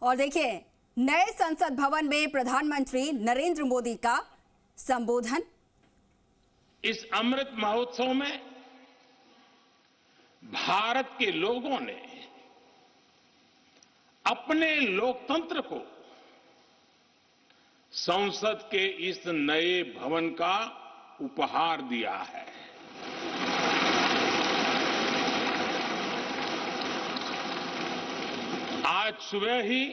और देखिए नए संसद भवन में प्रधानमंत्री नरेंद्र मोदी का संबोधन। इस अमृत महोत्सव में भारत के लोगों ने अपने लोकतंत्र को संसद के इस नए भवन का उपहार दिया है। आज सुबह ही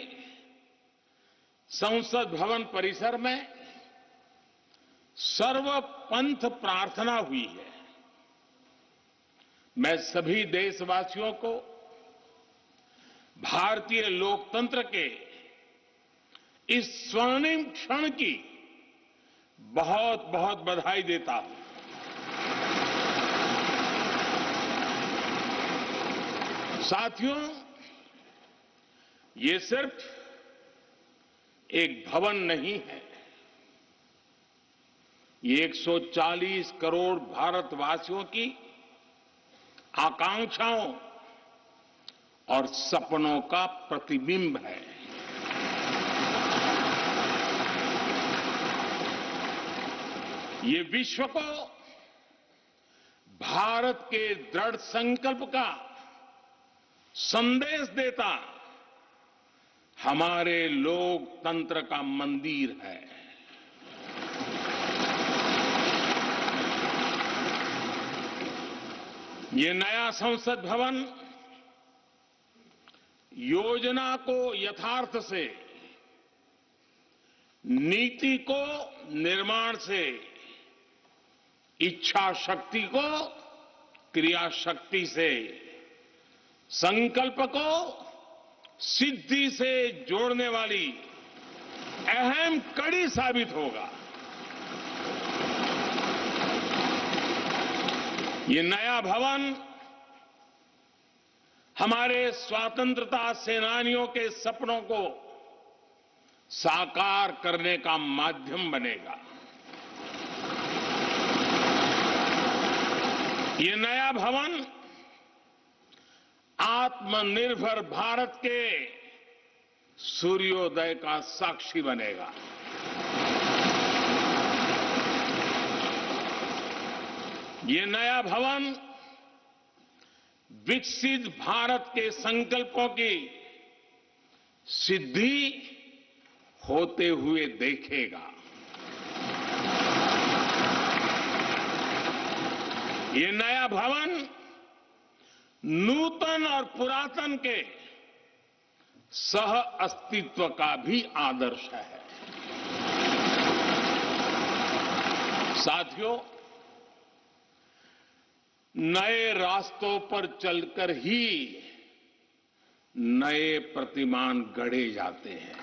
संसद भवन परिसर में सर्वपंथ प्रार्थना हुई है। मैं सभी देशवासियों को भारतीय लोकतंत्र के इस स्वर्णिम क्षण की बहुत बहुत बधाई देता हूं। साथियों, ये सिर्फ एक भवन नहीं है, ये 140 करोड़ भारतवासियों की आकांक्षाओं और सपनों का प्रतिबिंब है। ये विश्व को भारत के दृढ़ संकल्प का संदेश देता हमारे लोकतंत्र का मंदिर है। ये नया संसद भवन योजना को यथार्थ से, नीति को निर्माण से, इच्छा शक्ति को क्रिया शक्ति से, संकल्प को सिद्धि से जोड़ने वाली अहम कड़ी साबित होगा। ये नया भवन हमारे स्वतंत्रता सेनानियों के सपनों को साकार करने का माध्यम बनेगा। ये नया भवन आत्मनिर्भर भारत के सूर्योदय का साक्षी बनेगा। ये नया भवन विकसित भारत के संकल्पों की सिद्धि होते हुए देखेगा। ये नया भवन नूतन और पुरातन के सह अस्तित्व का भी आदर्श है। साथियों, नए रास्तों पर चलकर ही नए प्रतिमान गढ़े जाते हैं।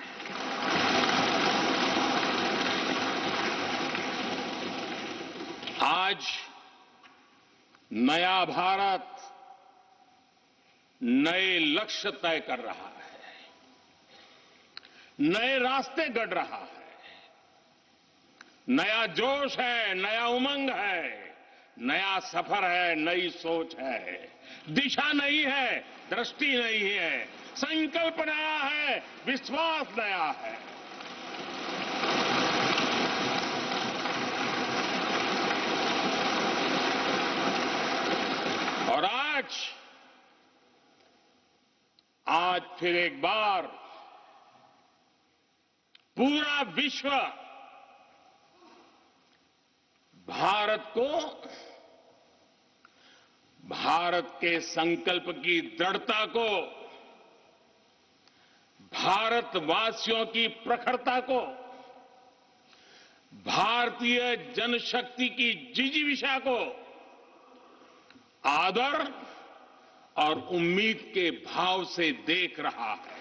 आज नया भारत नए लक्ष्य तय कर रहा है, नए रास्ते गढ़ रहा है, नया जोश है, नया उमंग है, नया सफर है, नई सोच है, दिशा नई है, दृष्टि नई है, संकल्प नया है, विश्वास नया है। और आज फिर एक बार पूरा विश्व भारत को, भारत के संकल्प की दृढ़ता को, भारतवासियों की प्रखरता को, भारतीय जनशक्ति की जिजीविषा को आदर और उम्मीद के भाव से देख रहा है।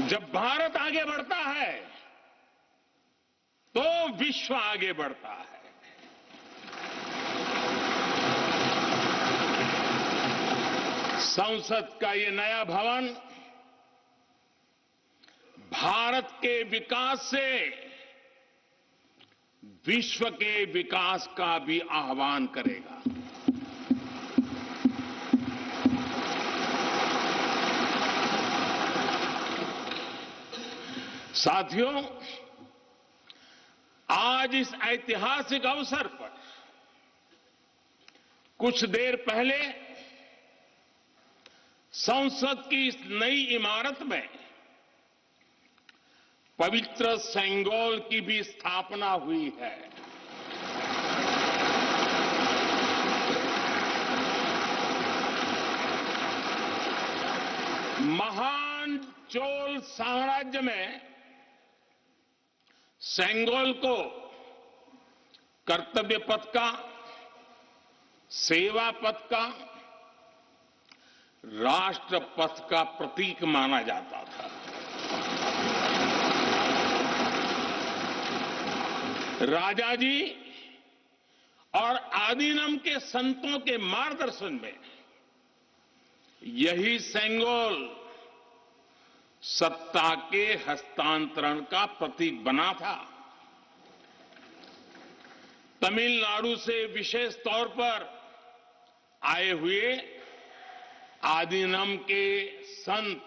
जब भारत आगे बढ़ता है तो विश्व आगे बढ़ता है। संसद का ये नया भवन भारत के विकास से विश्व के विकास का भी आह्वान करेगा। साथियों, आज इस ऐतिहासिक अवसर पर कुछ देर पहले संसद की इस नई इमारत में पवित्र सेंगोल की भी स्थापना हुई है। महान चोल साम्राज्य में सेंगोल को कर्तव्य पथ का, सेवा पथ का, राष्ट्र पथ का प्रतीक माना जाता था। राजा जी और आदीनम के संतों के मार्गदर्शन में यही सेंगोल सत्ता के हस्तांतरण का प्रतीक बना था। तमिलनाडु से विशेष तौर पर आए हुए आदीनम के संत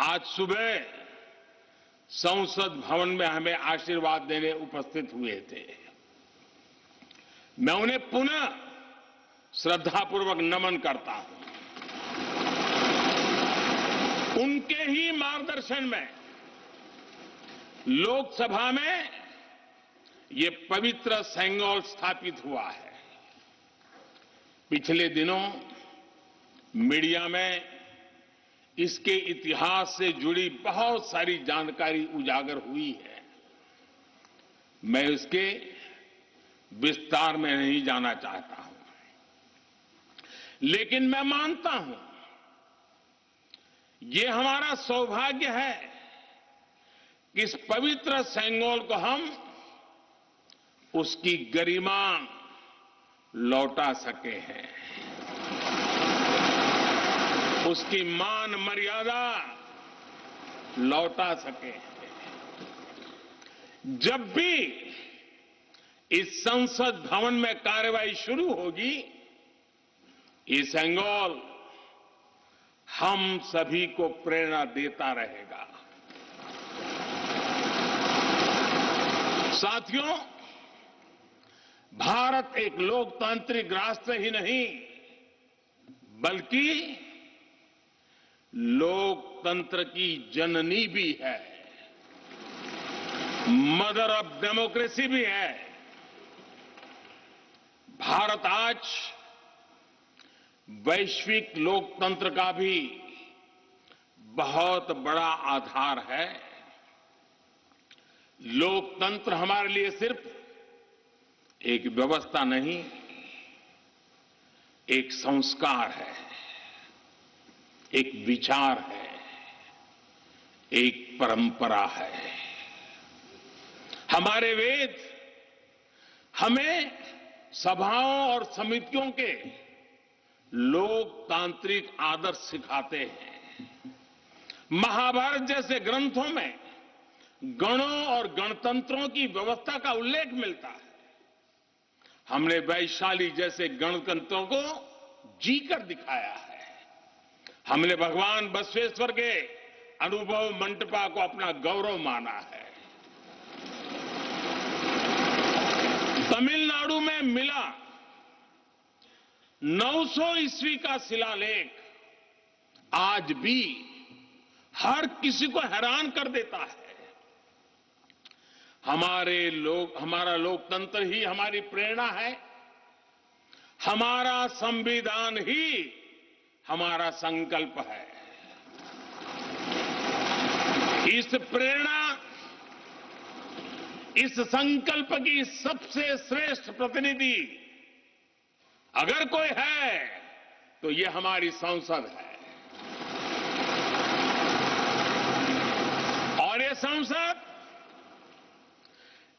आज सुबह संसद भवन में हमें आशीर्वाद देने उपस्थित हुए थे। मैं उन्हें पुनः श्रद्धापूर्वक नमन करता हूं। उनके ही मार्गदर्शन में लोकसभा में ये पवित्र सेंगोल स्थापित हुआ है। पिछले दिनों मीडिया में इसके इतिहास से जुड़ी बहुत सारी जानकारी उजागर हुई है। मैं इसके विस्तार में नहीं जाना चाहता हूं, लेकिन मैं मानता हूं ये हमारा सौभाग्य है कि इस पवित्र सेंगोल को हम उसकी गरिमा लौटा सके हैं, उसकी मान मर्यादा लौटा सके। जब भी इस संसद भवन में कार्यवाही शुरू होगी, ये सेंगोल हम सभी को प्रेरणा देता रहेगा। साथियों, भारत एक लोकतांत्रिक राष्ट्र ही नहीं बल्कि लोकतंत्र की जननी भी है, मदर ऑफ डेमोक्रेसी भी है। भारत आज वैश्विक लोकतंत्र का भी बहुत बड़ा आधार है। लोकतंत्र हमारे लिए सिर्फ एक व्यवस्था नहीं, एक संस्कार है, एक विचार है, एक परंपरा है। हमारे वेद हमें सभाओं और समितियों के लोकतांत्रिक आदर्श सिखाते हैं। महाभारत जैसे ग्रंथों में गणों और गणतंत्रों की व्यवस्था का उल्लेख मिलता है। हमने वैशाली जैसे गणतंत्रों को जीकर दिखाया है। हमने भगवान बसवेश्वर के अनुभव मंटपा को अपना गौरव माना है। तमिलनाडु में मिला 900 ईस्वी का शिलालेख आज भी हर किसी को हैरान कर देता है। हमारा लोकतंत्र ही हमारी प्रेरणा है। हमारा संविधान ही हमारा संकल्प है। इस प्रेरणा, इस संकल्प की सबसे श्रेष्ठ प्रतिनिधि अगर कोई है तो ये हमारी संसद है। और ये संसद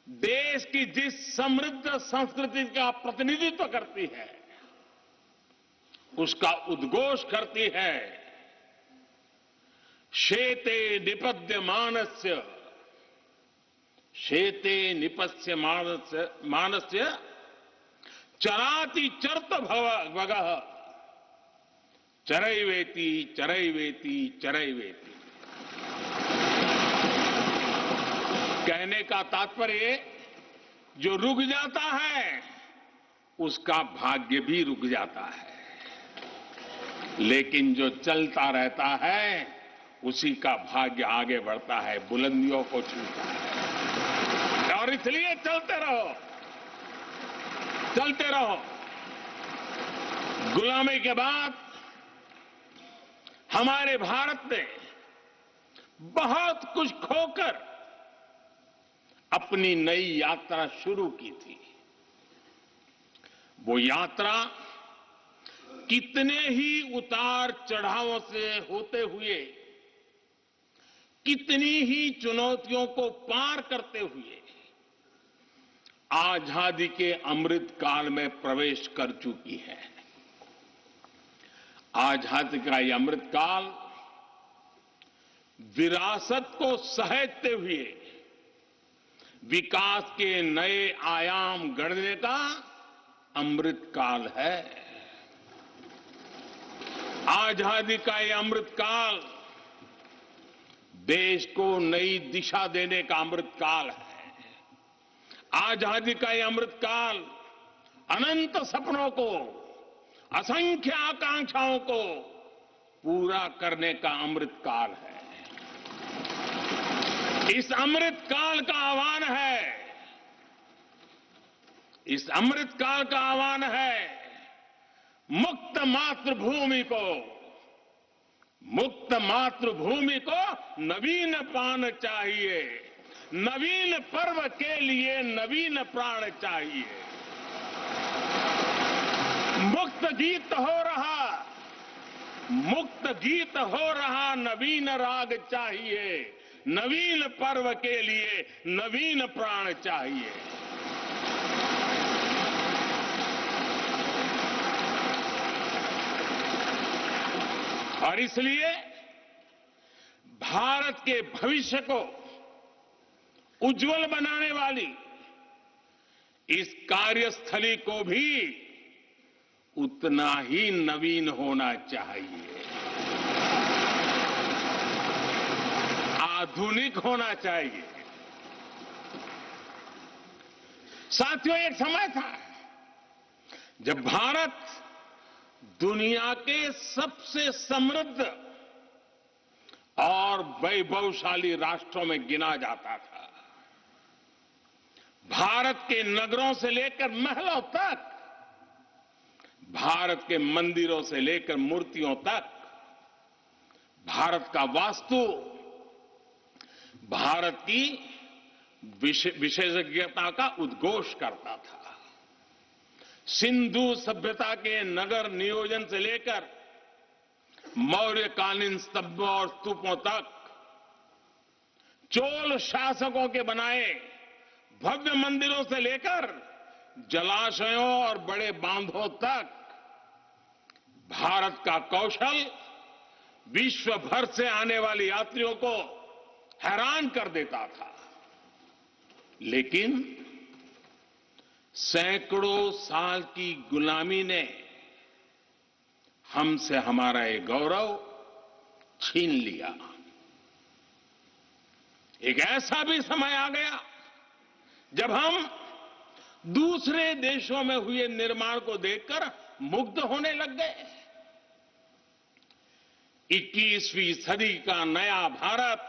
देश की जिस समृद्ध संस्कृति का प्रतिनिधित्व करती है, उसका उद्घोष करती है। शेते निपद्यमानस्य, शेते निपस्य मानस्य चराति चरत भगः, चरैवेति चरैवेति चरैवेति। कहने का तात्पर्य, जो रुक जाता है उसका भाग्य भी रुक जाता है, लेकिन जो चलता रहता है उसी का भाग्य आगे बढ़ता है, बुलंदियों को छूता है। और इसलिए चलते रहो, चलते रहो। गुलामी के बाद हमारे भारत ने बहुत कुछ खोकर अपनी नई यात्रा शुरू की थी। वो यात्रा कितने ही उतार चढ़ावों से होते हुए, कितनी ही चुनौतियों को पार करते हुए आजादी के अमृत काल में प्रवेश कर चुकी है। आजादी का ये अमृत काल विरासत को सहेजते हुए विकास के नए आयाम गढ़ने का अमृत काल है। आजादी का ये अमृत काल देश को नई दिशा देने का अमृत काल है। आजादी का ये अमृत काल अनंत सपनों को, असंख्य आकांक्षाओं को पूरा करने का अमृत काल है। इस अमृत काल का आह्वान है, इस अमृत काल का आह्वान है मुक्त मातृभूमि को, मुक्त मातृभूमि को नवीन पान चाहिए, नवीन पर्व के लिए नवीन प्राण चाहिए। मुक्त गीत हो रहा, मुक्त गीत हो रहा नवीन राग चाहिए, नवीन पर्व के लिए नवीन प्राण चाहिए। और इसलिए भारत के भविष्य को उज्जवल बनाने वाली इस कार्यस्थली को भी उतना ही नवीन होना चाहिए, आधुनिक होना चाहिए। साथियों, एक समय था जब भारत दुनिया के सबसे समृद्ध और वैभवशाली राष्ट्रों में गिना जाता था। भारत के नगरों से लेकर महलों तक, भारत के मंदिरों से लेकर मूर्तियों तक, भारत का वास्तु भारत की विशेषज्ञता का उद्घोष करता था। सिंधु सभ्यता के नगर नियोजन से लेकर मौर्यकालीन स्तंभों और स्तूपों तक, चोल शासकों के बनाए भव्य मंदिरों से लेकर जलाशयों और बड़े बांधों तक भारत का कौशल विश्व भर से आने वाले यात्रियों को हैरान कर देता था। लेकिन सैकड़ों साल की गुलामी ने हमसे हमारा ये गौरव छीन लिया। एक ऐसा भी समय आ गया जब हम दूसरे देशों में हुए निर्माण को देखकर मुग्ध होने लग गए। 21वीं सदी का नया भारत,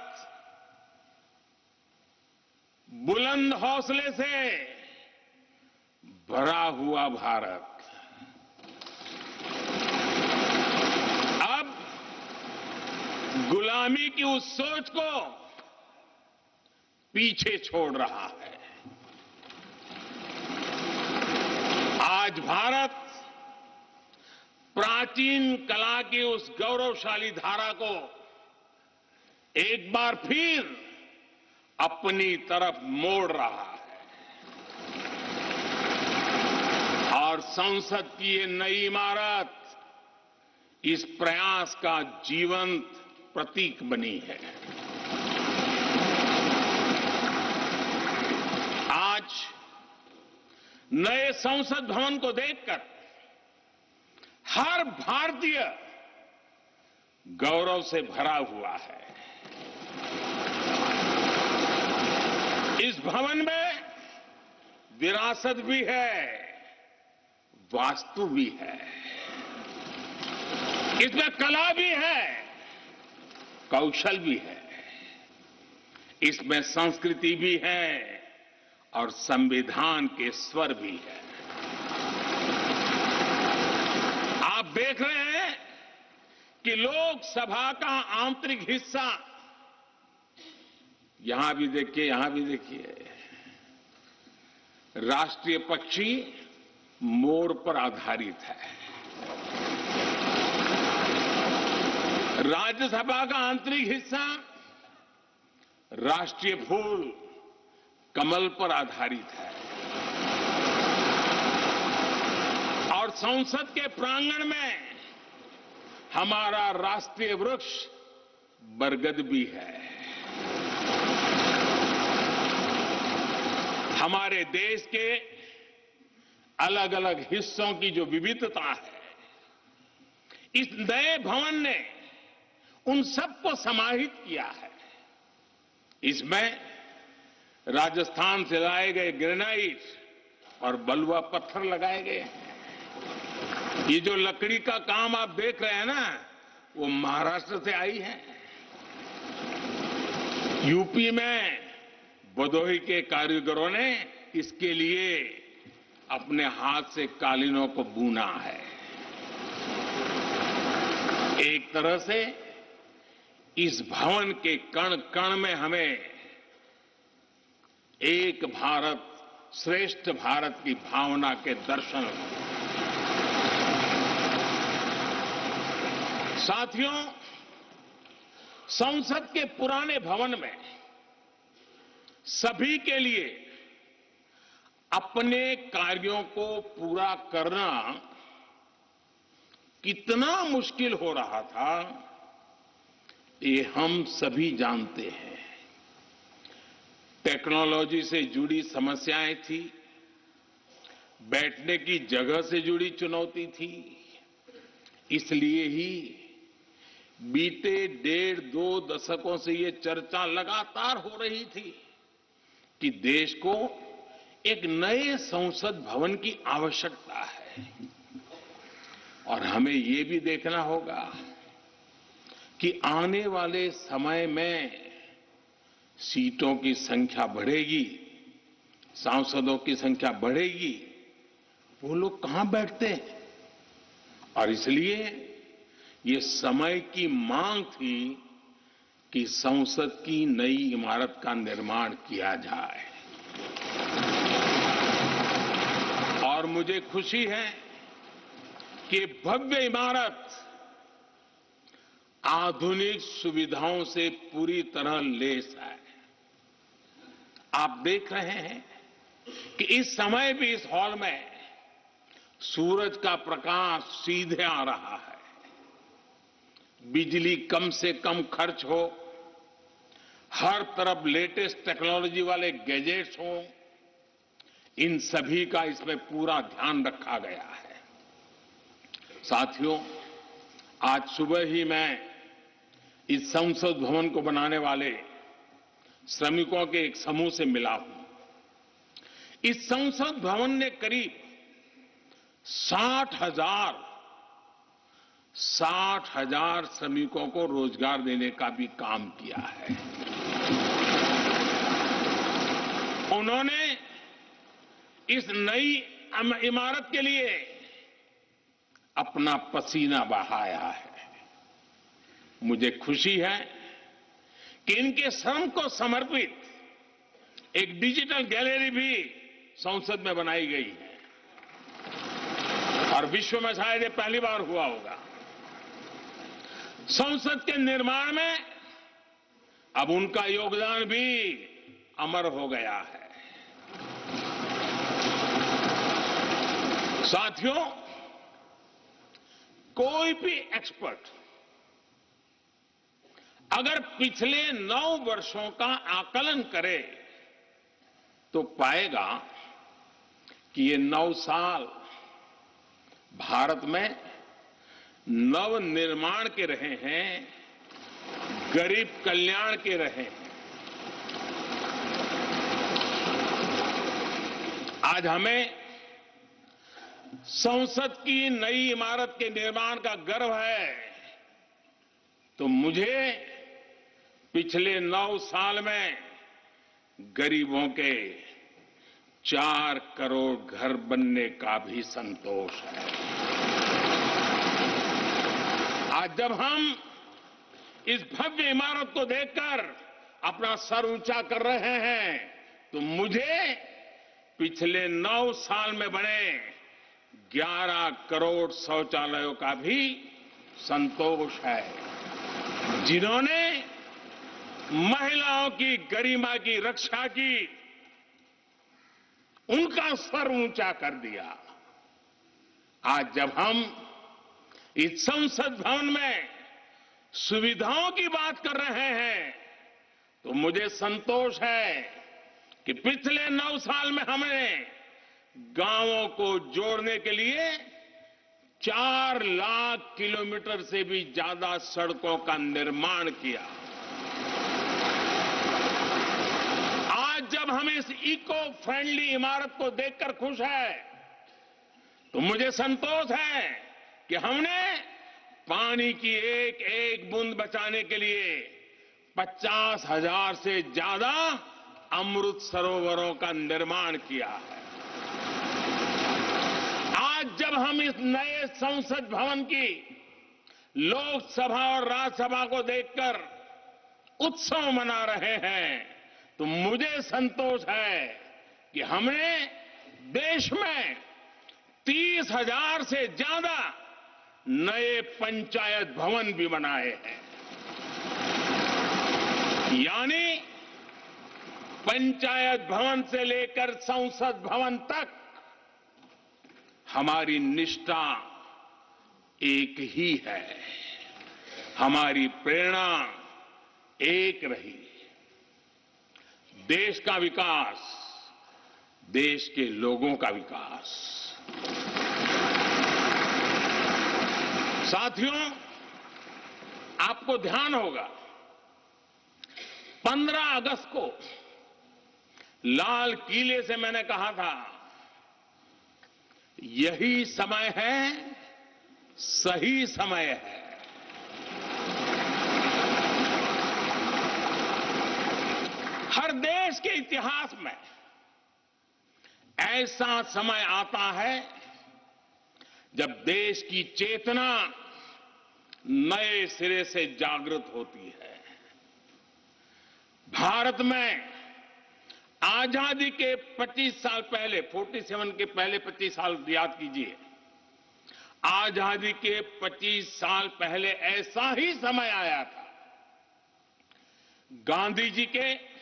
बुलंद हौसले से भरा हुआ भारत, अब गुलामी की उस सोच को पीछे छोड़ रहा है। आज भारत प्राचीन कला की उस गौरवशाली धारा को एक बार फिर अपनी तरफ मोड़ रहा है और संसद की ये नई इमारत इस प्रयास का जीवंत प्रतीक बनी है। आज नए संसद भवन को देखकर हर भारतीय गौरव से भरा हुआ है। इस भवन में विरासत भी है, वास्तु भी है, इसमें कला भी है, कौशल भी है, इसमें संस्कृति भी है और संविधान के स्वर भी है। आप देख रहे हैं कि लोकसभा का आंतरिक हिस्सा, यहां भी देखिए, यहां भी देखिए, राष्ट्रीय पक्षी मोर पर आधारित है। राज्यसभा का आंतरिक हिस्सा राष्ट्रीय फूल कमल पर आधारित है और संसद के प्रांगण में हमारा राष्ट्रीय वृक्ष बरगद भी है। हमारे देश के अलग अलग हिस्सों की जो विविधता है, इस नए भवन ने उन सबको समाहित किया है। इसमें राजस्थान से लाए गए ग्रेनाइट और बलुआ पत्थर लगाए गए हैं। ये जो लकड़ी का काम आप देख रहे हैं ना, वो महाराष्ट्र से आई है। यूपी में भदोही के कारीगरों ने इसके लिए अपने हाथ से कालीनों को बुना है। एक तरह से इस भवन के कण कण में हमें एक भारत श्रेष्ठ भारत की भावना के दर्शन होते हैं। साथियों, संसद के पुराने भवन में सभी के लिए अपने कार्यों को पूरा करना कितना मुश्किल हो रहा था, ये हम सभी जानते हैं। टेक्नोलॉजी से जुड़ी समस्याएं थी, बैठने की जगह से जुड़ी चुनौती थी। इसलिए ही बीते 1.5-2 दशकों से ये चर्चा लगातार हो रही थी कि देश को एक नए संसद भवन की आवश्यकता है। और हमें ये भी देखना होगा कि आने वाले समय में सीटों की संख्या बढ़ेगी, सांसदों की संख्या बढ़ेगी, वो लोग कहां बैठते हैं? और इसलिए ये समय की मांग थी कि संसद की नई इमारत का निर्माण किया जाए। और मुझे खुशी है कि भव्य इमारत आधुनिक सुविधाओं से पूरी तरह लैस है। आप देख रहे हैं कि इस समय भी इस हॉल में सूरज का प्रकाश सीधे आ रहा है, बिजली कम से कम खर्च हो, हर तरफ लेटेस्ट टेक्नोलॉजी वाले गैजेट्स हों, इन सभी का इसमें पूरा ध्यान रखा गया है। साथियों, आज सुबह ही मैं इस संसद भवन को बनाने वाले श्रमिकों के एक समूह से मिला हूं। इस संसद भवन ने करीब 60,000 श्रमिकों को रोजगार देने का भी काम किया है। उन्होंने इस नई इमारत के लिए अपना पसीना बहाया है। मुझे खुशी है कि इनके श्रम को समर्पित एक डिजिटल गैलरी भी संसद में बनाई गई है और विश्व में शायद ये पहली बार हुआ होगा। संसद के निर्माण में अब उनका योगदान भी अमर हो गया है। साथियों, कोई भी एक्सपर्ट अगर पिछले 9 वर्षों का आकलन करे तो पाएगा कि ये 9 साल भारत में नव निर्माण के रहे हैं, गरीब कल्याण के रहे हैं। आज हमें संसद की नई इमारत के निर्माण का गर्व है, तो मुझे पिछले 9 साल में गरीबों के 4 करोड़ घर बनने का भी संतोष है। आज जब हम इस भव्य इमारत को देखकर अपना सर ऊंचा कर रहे हैं, तो मुझे पिछले 9 साल में बने 11 करोड़ शौचालयों का भी संतोष है, जिन्होंने महिलाओं की गरिमा की रक्षा की, उनका सर ऊंचा कर दिया। आज जब हम इस संसद भवन में सुविधाओं की बात कर रहे हैं, तो मुझे संतोष है कि पिछले 9 साल में हमने गांवों को जोड़ने के लिए 4 लाख किलोमीटर से भी ज्यादा सड़कों का निर्माण किया। आज जब हम इस इको फ्रेंडली इमारत को देखकर खुश है, तो मुझे संतोष है कि हमने पानी की एक एक बूंद बचाने के लिए 50,000 से ज्यादा अमृत सरोवरों का निर्माण किया है। आज जब हम इस नए संसद भवन की लोकसभा और राज्यसभा को देखकर उत्सव मना रहे हैं, तो मुझे संतोष है कि हमने देश में 30,000 से ज्यादा नए पंचायत भवन भी बनाए हैं। यानी पंचायत भवन से लेकर संसद भवन तक हमारी निष्ठा एक ही है, हमारी प्रेरणा एक रही। देश का विकास, देश के लोगों का विकास। साथियों, आपको ध्यान होगा 15 अगस्त को लाल किले से मैंने कहा था, यही समय है, सही समय है। हर देश के इतिहास में ऐसा समय आता है जब देश की चेतना नए सिरे से जागृत होती है। भारत में आजादी के 25 साल पहले, 47 के पहले 25 साल याद कीजिए, आजादी के 25 साल पहले ऐसा ही समय आया था। गांधी जी के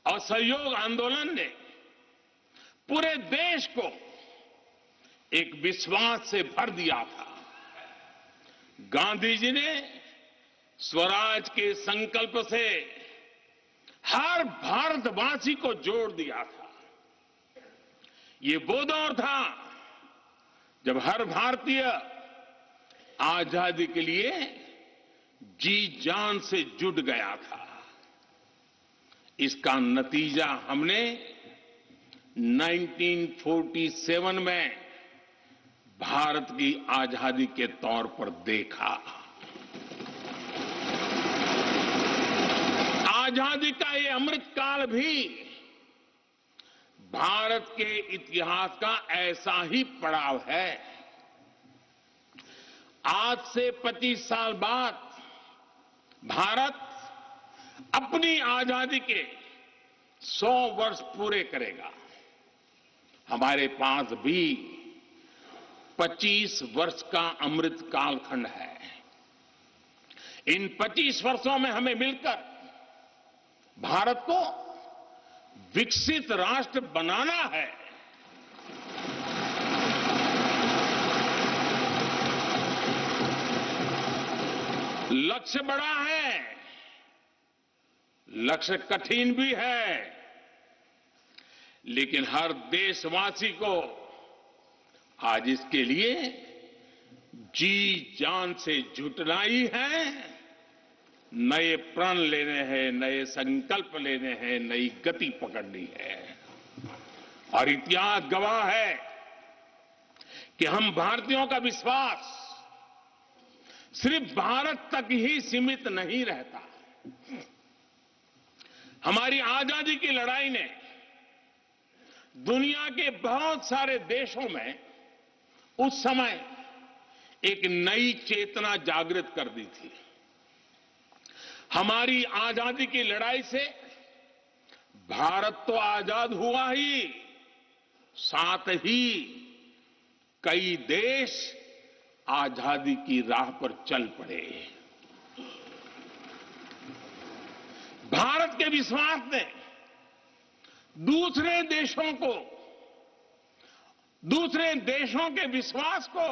असहयोग आंदोलन ने पूरे देश को एक विश्वास से भर दिया था। गांधी जी ने स्वराज के संकल्प से हर भारतवासी को जोड़ दिया था। ये वो दौर था जब हर भारतीय आजादी के लिए जी जान से जुट गया था। इसका नतीजा हमने 1947 में भारत की आजादी के तौर पर देखा। आजादी का ये अमृतकाल भी भारत के इतिहास का ऐसा ही पड़ाव है। आज से 25 साल बाद भारत अपनी आजादी के 100 वर्ष पूरे करेगा। हमारे पास भी 25 वर्ष का अमृत कालखंड है। इन 25 वर्षों में हमें मिलकर भारत को विकसित राष्ट्र बनाना है। लक्ष्य बड़ा है, लक्ष्य कठिन भी है, लेकिन हर देशवासी को आज इसके लिए जी जान से जुटना ही है। नए प्रण लेने हैं, नए संकल्प लेने हैं, नई गति पकड़नी है। और इतिहास गवाह है कि हम भारतीयों का विश्वास सिर्फ भारत तक ही सीमित नहीं रहता। हमारी आजादी की लड़ाई ने दुनिया के बहुत सारे देशों में उस समय एक नई चेतना जागृत कर दी थी। हमारी आजादी की लड़ाई से भारत तो आजाद हुआ ही, साथ ही कई देश आजादी की राह पर चल पड़े। भारत के विश्वास ने दूसरे देशों के विश्वास को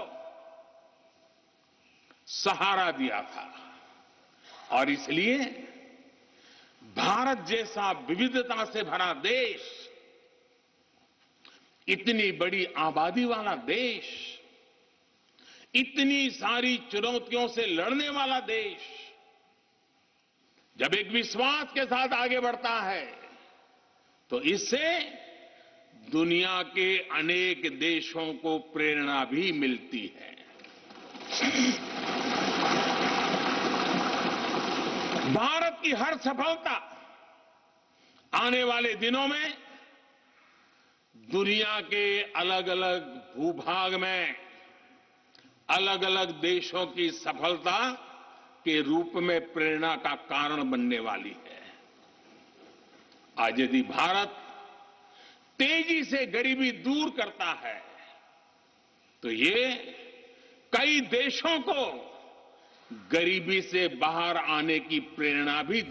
सहारा दिया था और इसलिए भारत जैसा विविधता से भरा देश, इतनी बड़ी आबादी वाला देश, इतनी सारी चुनौतियों से लड़ने वाला देश जब एक विश्वास के साथ आगे बढ़ता है तो इससे दुनिया के अनेक देशों को प्रेरणा भी मिलती है। भारत की हर सफलता आने वाले दिनों में दुनिया के अलग अलग भूभाग में अलग अलग देशों की सफलता के रूप में प्रेरणा का कारण बनने वाली है। आज यदि भारत तेजी से गरीबी दूर करता है तो ये कई देशों को गरीबी से बाहर आने की प्रेरणा भी